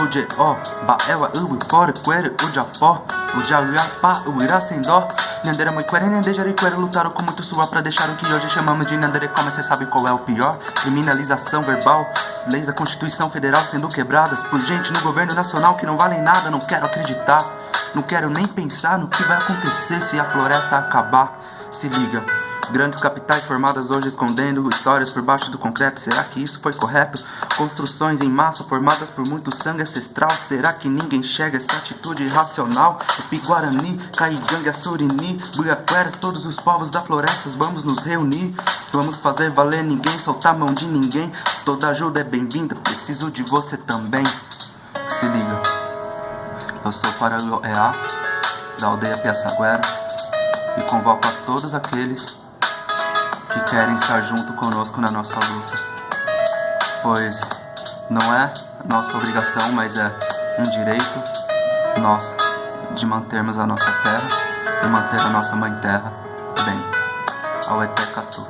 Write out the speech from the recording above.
Uje O, Baewa Uwi Kore Quere Ujapó, Ujariapá, Uiracendó, Nhandera Moiquere, Nhandejariquere lutaram com muito suor pra deixar o que hoje chamamos de Nhanderecó, mas cê sabe qual é o pior? Criminalização verbal, leis da Constituição Federal sendo quebradas por gente no governo nacional que não valem nada, não quero acreditar. Não quero nem pensar no que vai acontecer se a floresta acabar. Se liga, grandes capitais formadas hoje escondendo histórias por baixo do concreto. Será que isso foi correto? Construções em massa formadas por muito sangue ancestral. Será que ninguém enxerga essa atitude irracional? Tupi-Guarani, Caigangue, Assurini, Buiaquera, todos os povos da floresta, vamos nos reunir. Vamos fazer valer ninguém, soltar a mão de ninguém. Toda ajuda é bem-vinda, preciso de você também. Se liga. Eu sou Paraguaiá, da aldeia Piaçaguera, e convoco a todos aqueles que querem estar junto conosco na nossa luta. Pois não é nossa obrigação, mas é um direito nosso de mantermos a nossa terra e manter a nossa mãe terra bem. Auete Catu.